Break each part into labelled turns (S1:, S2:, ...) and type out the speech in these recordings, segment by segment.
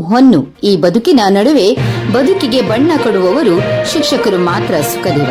S1: ಹೊನ್ನು ಈ ಬದುಕಿನ ನಡುವೆ ಬದುಕಿಗೆ ಬಣ್ಣ ಕೊಡುವವರು ಶಿಕ್ಷಕರು ಮಾತ್ರ ಸುಖದೇವ.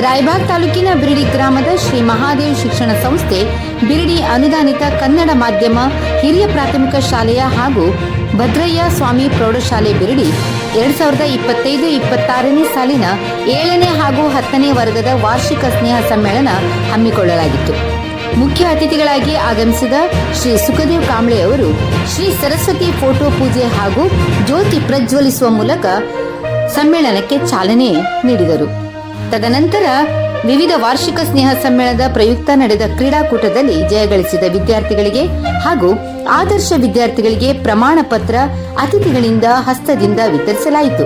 S1: ರಾಯಬಾಗ್ ತಾಲೂಕಿನ ಬಿರಡಿ ಗ್ರಾಮದ ಶ್ರೀ ಮಹಾದೇವ್ ಶಿಕ್ಷಣ ಸಂಸ್ಥೆ ಬಿರಡಿ ಅನುದಾನಿತ ಕನ್ನಡ ಮಾಧ್ಯಮ ಹಿರಿಯ ಪ್ರಾಥಮಿಕ ಶಾಲೆಯ ಹಾಗೂ ಭದ್ರಯ್ಯ ಸ್ವಾಮಿ ಪ್ರೌಢಶಾಲೆ ಬಿರಡಿ 2025-26ನೇ ಸಾಲಿನ 7ನೇ ಹಾಗೂ 10ನೇ ವರ್ಗದ ವಾರ್ಷಿಕ ಸ್ನೇಹ ಸಮ್ಮೇಳನ ಹಮ್ಮಿಕೊಳ್ಳಲಾಗಿತ್ತು. ಮುಖ್ಯ ಅತಿಥಿಗಳಾಗಿ ಆಗಮಿಸಿದ ಶ್ರೀ ಸುಖದೇವ್ ಕಾಂಬ್ಳೆ ಅವರು ಶ್ರೀ ಸರಸ್ವತಿ ಫೋಟೋ ಪೂಜೆ ಹಾಗೂ ಜ್ಯೋತಿ ಪ್ರಜ್ವಲಿಸುವ ಮೂಲಕ ಸಮ್ಮೇಳನಕ್ಕೆ ಚಾಲನೆ ನೀಡಿದರು. ತದನಂತರ ವಿವಿಧ ವಾರ್ಷಿಕ ಸ್ನೇಹ ಸಮ್ಮೇಳನದ ಪ್ರಯುಕ್ತ ನಡೆದ ಕ್ರೀಡಾಕೂಟದಲ್ಲಿ ಜಯಗಳಿಸಿದ ವಿದ್ಯಾರ್ಥಿಗಳಿಗೆ ಹಾಗೂ ಆದರ್ಶ ವಿದ್ಯಾರ್ಥಿಗಳಿಗೆ ಪ್ರಮಾಣ ಪತ್ರ ಅತಿಥಿಗಳಿಂದ ಹಸ್ತದಿಂದ ವಿತರಿಸಲಾಯಿತು.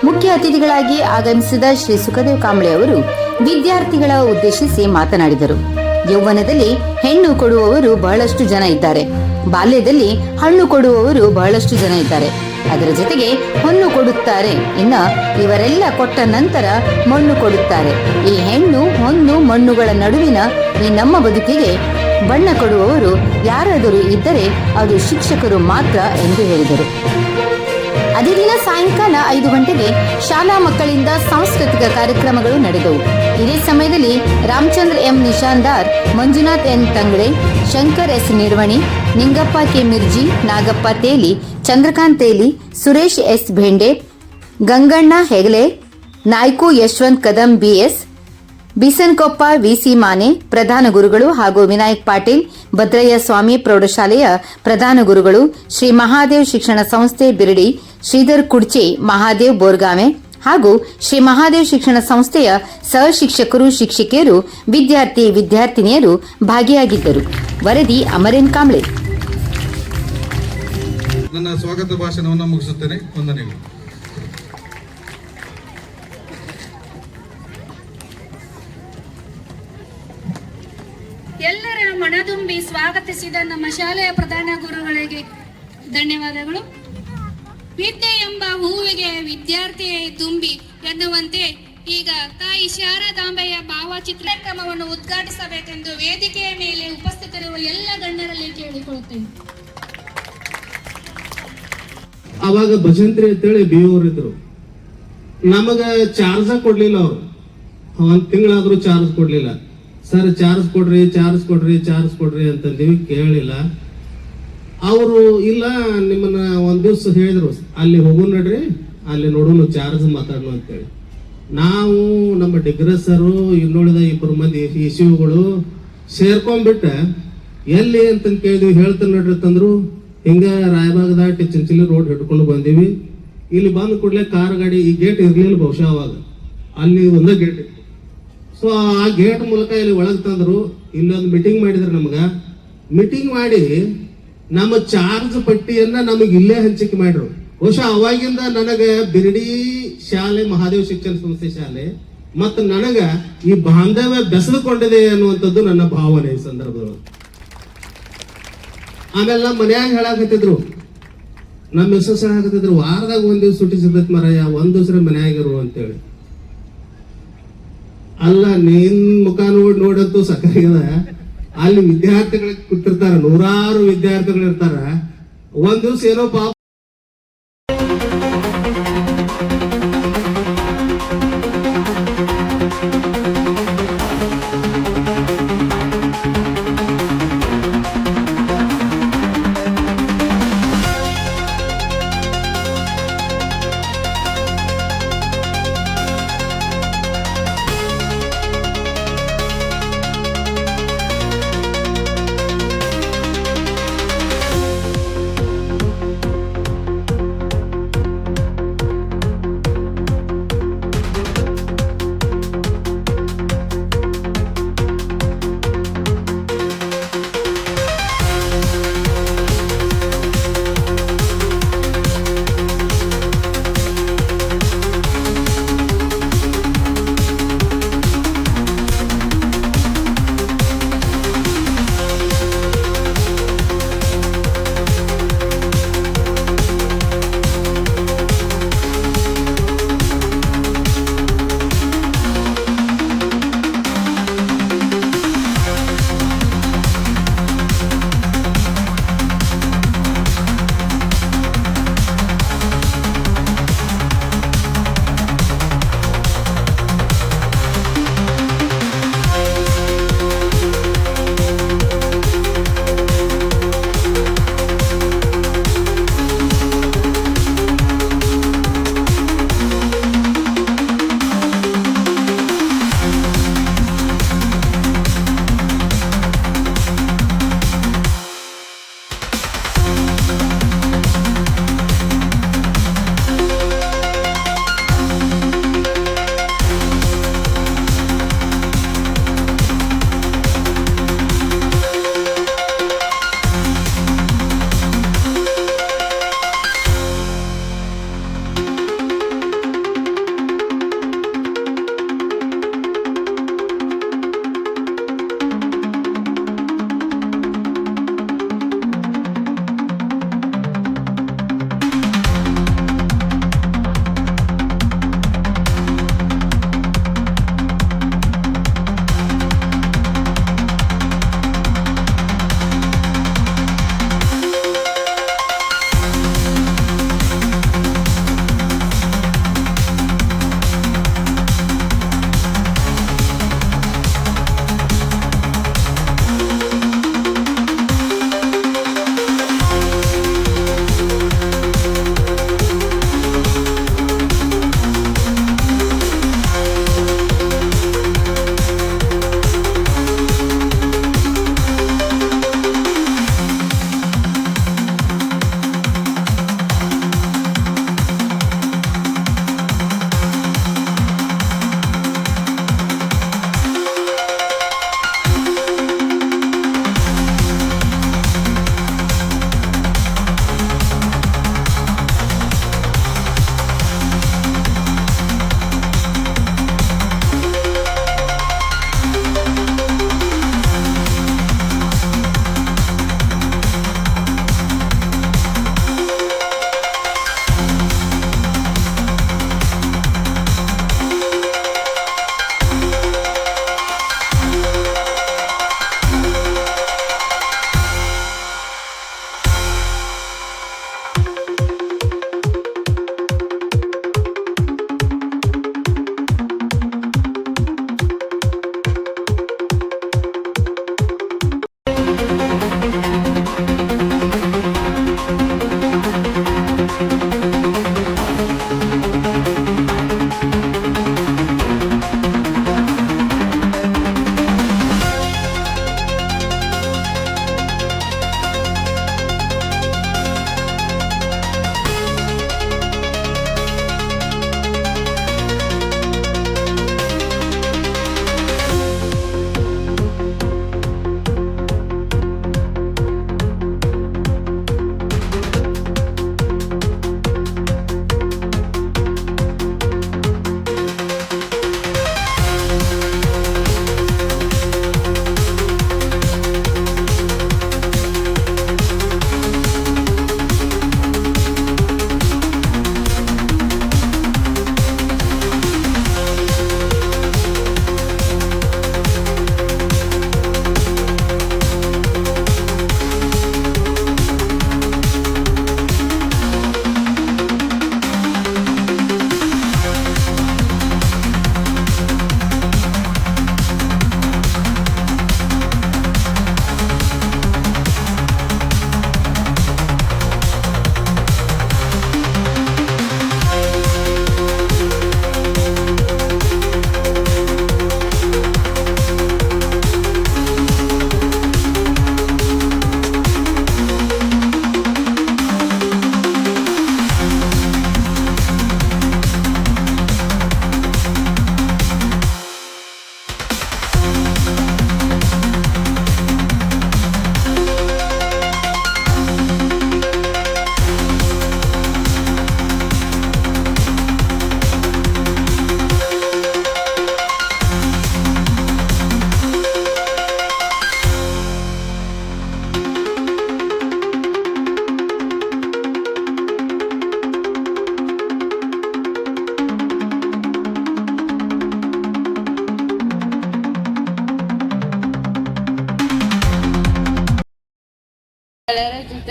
S1: ಮುಖ್ಯ ಅತಿಥಿಗಳಾಗಿ ಆಗಮಿಸಿದ ಶ್ರೀ ಸುಖದೇವ್ ಕಾಂಬ್ಳೆ ಅವರು ವಿದ್ಯಾರ್ಥಿಗಳ ಉದ್ದೇಶಿಸಿ ಮಾತನಾಡಿದರು. ಯೌವನದಲ್ಲಿ ಹೆಣ್ಣು ಕೊಡುವವರು ಬಹಳಷ್ಟು ಜನ ಇದ್ದಾರೆ, ಬಾಲ್ಯದಲ್ಲಿ ಹಣ್ಣು ಕೊಡುವವರು ಬಹಳಷ್ಟು ಜನ ಇದ್ದಾರೆ, ಅದರ ಜೊತೆಗೆ ಹೊನ್ನು ಕೊಡುತ್ತಾರೆ, ಇನ್ನ ಇವರೆಲ್ಲ ಕೊಟ್ಟ ನಂತರ ಮಣ್ಣು ಕೊಡುತ್ತಾರೆ. ಈ ಹೆಣ್ಣು ಹೊನ್ನು ಮಣ್ಣುಗಳ ನಡುವಿನ ಈ ನಮ್ಮ ಬದುಕಿಗೆ ಬಣ್ಣ ಕೊಡುವವರು ಯಾರಾದರೂ ಇದ್ದರೆ ಅದು ಶಿಕ್ಷಕರು ಮಾತ್ರ ಎಂದು ಹೇಳಿದರು. ಅದೇ ದಿನ ಸಾಯಂಕಾಲ 5 ಗಂಟೆಗೆ ಶಾಲಾ ಮಕ್ಕಳಿಂದ ಸಾಂಸ್ಕೃತಿಕ ಕಾರ್ಯಕ್ರಮಗಳು ನಡೆದವು. ಇದೇ ಸಮಯದಲ್ಲಿ Ramachandra M Nishandar, Manjunath N Tangade, Shankar S Nirvani, Ningappa K Mirji, Nagappa Teli, Chandrakant Teli, Suresh S Bhende, Ganganna Hegale, Naiku Yashwant Kadam B S, Bisankoppa V C Mane ಪ್ರಧಾನ ಗುರುಗಳು ಹಾಗೂ ವಿನಾಯಕ್ ಪಾಟೀಲ್, ಭದ್ರಯ್ಯ ಸ್ವಾಮಿ ಪ್ರೌಢಶಾಲೆಯ ಪ್ರಧಾನ ಗುರುಗಳು, ಶ್ರೀ ಮಹಾದೇವ್ ಶಿಕ್ಷಣ ಸಂಸ್ಥೆ ಬಿರಡಿ, ಶ್ರೀಧರ್ ಕುಡ್ಚೆ, ಮಹಾದೇವ್ ಬೋರ್ಗಾವೆ ಹಾಗೂ ಶ್ರೀ ಮಹಾದೇವ್ ಶಿಕ್ಷಣ ಸಂಸ್ಥೆಯ ಸಹ ಶಿಕ್ಷಕರು, ಶಿಕ್ಷಕಿಯರು, ವಿದ್ಯಾರ್ಥಿ ವಿದ್ಯಾರ್ಥಿನಿಯರು ಭಾಗಿಯಾಗಿದ್ದರು. ವರದಿ ಅಮರೇನ್ ಕಾಂಬ್ಳೆ.
S2: ನನ್ನ ಸ್ವಾಗತ ಭಾಷಣವನ್ನು ಮುಗಿಸುತ್ತೇನೆ. ವಂದನೆಗಳು.
S3: ಎಲ್ಲರ ಮನದುಂಬಿ ಸ್ವಾಗತಿಸಿದ ನಮ್ಮ ಶಾಲೆಯ ಪ್ರಧಾನ ಗುರುಗಳಿಗೆ ಧನ್ಯವಾದಗಳು. ವಿದ್ಯೆ ಎಂಬ ಹೂವಿಗೆ ವಿದ್ಯಾರ್ಥಿಯೇ ತುಂಬಿ ಎನ್ನುವಂತೆ ಈಗ ತಾಯಿ ಶಾರದಾಂಬೆಯ ಭಾವಚಿತ್ರ ಕ್ರಮವನ್ನು ಉದ್ಘಾಟಿಸಬೇಕೆಂದು ವೇದಿಕೆಯ ಮೇಲೆ ಉಪಸ್ಥಿತರಿರುವ ಎಲ್ಲ ಗಣ್ಯರಲ್ಲಿ ಕೇಳಿಕೊಳ್ಳುತ್ತೇನೆ.
S4: ಅವಾಗ ಭಜಂತ್ರಿ ಅಂತೇಳಿ ಬಿಯೋರ್ ಇದ್ರು. ನಮಗ ಚಾರ್ಜ ಕೊಡ್ಲಿಲ್ಲ. ಅವ್ರು 1 ತಿಂಗಳಾದ್ರೂ ಚಾರ್ಜ್ ಕೊಡ್ಲಿಲ್ಲ. ಸರ್ ಚಾರ್ಜ್ ಕೊಡ್ರಿ ಚಾರ್ಜ್ ಕೊಡ್ರಿ ಚಾರ್ಜ್ ಕೊಡ್ರಿ ಅಂತಂದೀವಿ, ಕೇಳಲಿಲ್ಲ. ಅವರು ಇಲ್ಲ ನಿಮ್ಮನ್ನ ಒಂದ್ ದಿವ್ಸ ಹೇಳಿದ್ರು, ಅಲ್ಲಿ ಹೋಗು ನಡ್ರಿ, ಅಲ್ಲಿ ನೋಡೋನು ಚಾರ್ಜ್ ಮಾತಾಡೋಣ ಅಂತೇಳಿ. ನಾವು ನಮ್ಮ ಡಿಗ್ರೆಸರು ಇನ್ನುಳಿದ 2 ಮಂದಿ ಇಶ್ಯೂಗಳು ಸೇರ್ಕೊಂಡ್ಬಿಟ್ಟ ಎಲ್ಲಿ ಅಂತಂದು ಕೇಳಿದ್ವಿ. ಹೇಳ್ತಾನೆ ನೋಡ್ರಿ ತಂದ್ರು. ಹಿಂಗ ರಾಯಬಾಗ್ ದಾಟಿ ಚಿಂಚಲಿ ರೋಡ್ ಹಿಡ್ಕೊಂಡು ಬಂದೀವಿ. ಇಲ್ಲಿ ಬಂದ ಕೂಡಲೇ ಕಾರ್ ಗಾಡಿ, ಈ ಗೇಟ್ ಇರ್ಲಿಲ್ಲ ಬಹುಶಃ ಅವಾಗ, ಅಲ್ಲಿ ಒಂದೇ ಗೇಟ್ ಇತ್ತು. ಸೊ ಆ ಗೇಟ್ ಮೂಲಕ ಇಲ್ಲಿ ಒಳಗೆ ತಂದ್ರು. ಇಲ್ಲೊಂದು ಮೀಟಿಂಗ್ ಮಾಡಿದ್ರು. ನಮ್ಗ ಮೀಟಿಂಗ್ ಮಾಡಿ ನಮ್ಮ ಚಾರ್ಜ್ ಪಟ್ಟಿಯನ್ನ ನಮಗೆ ಇಲ್ಲೇ ಹಂಚಿಕೆ ಮಾಡ್ರು. ಬಹುಶಃ ಅವಾಗಿಂದ ನನಗ ಬಿರಡಿ ಶಾಲೆ, ಮಹಾದೇವ್ ಶಿಕ್ಷಣ ಸಂಸ್ಥೆ ಶಾಲೆ ಮತ್ತು ನನಗ ಈ ಬಾಂಧವ್ಯ ಬೆಸೆದುಕೊಂಡಿದೆ ಅನ್ನುವಂಥದ್ದು ನನ್ನ ಭಾವನೆ ಈ ಸಂದರ್ಭದೊಳಗೆ. ಆಮೇಲೆ ನಮ್ಮ ಮನ್ಯಾಗ ಹೇಳಾಕತ್ತಿದ್ರು, ನಮ್ಮ ಮಿಸ್ಸಸ್ ಹೇಳಾಕತ್ತಿದ್ರು, ವಾರದಾಗ 1 ದಿವ್ಸ ಸುಟ್ಟಿ ಸಿಗ್ತೈತಿ ಮರಯ್ಯ, 1 ದಿವ್ಸ ಮನ್ಯಾಗಿರು ಅಂತೇಳಿ. ಅಲ್ಲ, ನಿನ್ ಮುಖ ನೋಡಂತೂ ಸಕಾಗದ. ಅಲ್ಲಿ ವಿದ್ಯಾರ್ಥಿಗಳಿಗೆ ಕೂತಿರ್ತಾರ, 100 ವಿದ್ಯಾರ್ಥಿಗಳು ಇರ್ತಾರ. 1 ದಿವ್ಸ ಏನೋ ಪಾಪ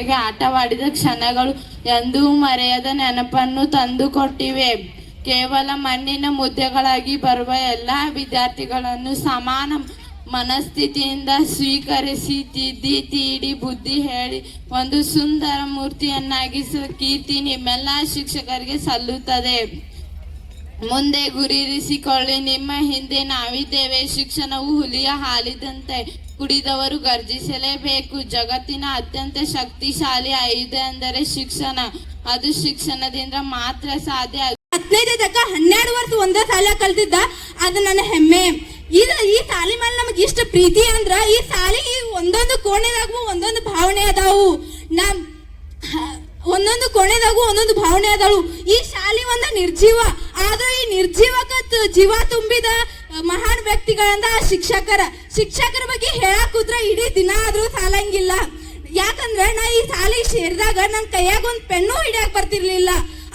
S5: ಜೊತೆಗೆ ಆಟವಾಡಿದ ಕ್ಷಣಗಳು ಎಂದೂ ಮರೆಯದ ನೆನಪನ್ನು ತಂದುಕೊಟ್ಟಿವೆ. ಕೇವಲ ಮಣ್ಣಿನ ಮುದ್ದೆಗಳಾಗಿ ಬರುವ ಎಲ್ಲ ವಿದ್ಯಾರ್ಥಿಗಳನ್ನು ಸಮಾನ ಮನಸ್ಥಿತಿಯಿಂದ ಸ್ವೀಕರಿಸಿ ತಿದ್ದಿ ತೀಡಿ ಬುದ್ಧಿ ಹೇಳಿ ಒಂದು ಸುಂದರ ಮೂರ್ತಿಯನ್ನಾಗಿಸುವ ಕೀರ್ತಿ ನಿಮ್ಮೆಲ್ಲ ಶಿಕ್ಷಕರಿಗೆ ಸಲ್ಲುತ್ತದೆ. ಮುಂದೆ ಗುರಿಯಿರಿಸಿಕೊಳ್ಳಿ, ನಿಮ್ಮ ಹಿಂದೆ ನಾವಿದ್ದೇವೆ. ಶಿಕ್ಷಣವು ಹುಲಿಯ ಹಾಲಿದಂತೆ, ಕುಡಿದವರು ಗರ್ಜಿಸಲೇಬೇಕು. ಜಗತ್ತಿನ ಅತ್ಯಂತ ಶಕ್ತಿಶಾಲಿ ಆಯುಧ ಎಂದರೆ ಶಿಕ್ಷಣ. ಅದು ಶಿಕ್ಷಣದಿಂದ ಮಾತ್ರ ಸಾಧ್ಯ.
S6: 15 ತನಕ 12 ವರ್ಷ ಒಂದೇ ಶಾಲೆ ಕಲ್ತಿದ್ದ, ಅದು ನನ್ನ ಹೆಮ್ಮೆ. ಈ ಶಾಲೆ ಮೇಲೆ ನಮಗೆ ಇಷ್ಟ ಪ್ರೀತಿ ಅಂದ್ರ ಈ ಶಾಲೆಗೆ ಒಂದೊಂದು ಕೋಣೆದಾಗೂ ಒಂದೊಂದು ಭಾವನೆ ಅದಾವು. ಒಂದೊಂದು ಕೋಣೆದಾಗೂ ಒಂದೊಂದು ಭಾವನೆ ಅದಾವು. ಈ ಶಾಲೆ ಒಂದು ನಿರ್ಜೀವ, ಆದ್ರೆ ಈ ನಿರ್ಜೀವಕ ಜೀವ ತುಂಬಿದ ಮಹಾನ್ ವ್ಯಕ್ತಿಗಳಂದ ಶಿಕ್ಷಕರ ಬಗ್ಗೆ ಹೇಳಕ್ ಕೂತ್ರ ಇಡೀ ದಿನ ಆದ್ರೂ ಸಾಲಂಗಿಲ್ಲ. ಯಾಕಂದ್ರೆ ನಾ ಈ ಶಾಲೆಗೆ ಸೇರಿದಾಗ ನನ್ನ ಕೈಯಾಗ ಒಂದು ಪೆನ್ನು ಹಿಡಿಯಕ್ ಬರ್ತಿರ್ಲಿಲ್ಲ.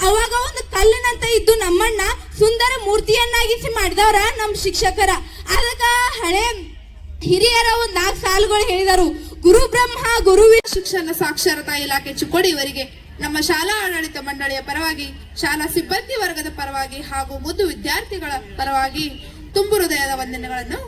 S6: ಅವಾಗ ಒಂದು ಕಲ್ಲಿನಂತ ಇದ್ದು ನಮ್ಮನ್ನ ಸುಂದರ ಮೂರ್ತಿಯನ್ನಾಗಿಸಿ ಮಾಡಿದವ್ರ ನಮ್ಮ ಶಿಕ್ಷಕರ. ಅದಕ್ಕ ಹಳೆ ಹಿರಿಯರ ಒಂದು 4 ಸಾಲುಗಳು ಹೇಳಿದರು. ಗುರು ಬ್ರಹ್ಮ ಗುರುವಿ.
S7: ಶಿಕ್ಷಣ ಸಾಕ್ಷರತಾ ಇಲಾಖೆ ಚಿಕ್ಕೋಡಿ ಇವರಿಗೆ ನಮ್ಮ ಶಾಲಾ ಆಡಳಿತ ಮಂಡಳಿಯ ಪರವಾಗಿ, ಶಾಲಾ ಸಿಬ್ಬಂದಿ ವರ್ಗದ ಪರವಾಗಿ ಹಾಗೂ ಮುದ್ದು ವಿದ್ಯಾರ್ಥಿಗಳ ಪರವಾಗಿ ತುಂಬು ಹೃದಯದ ವಂದನೆಗಳನ್ನು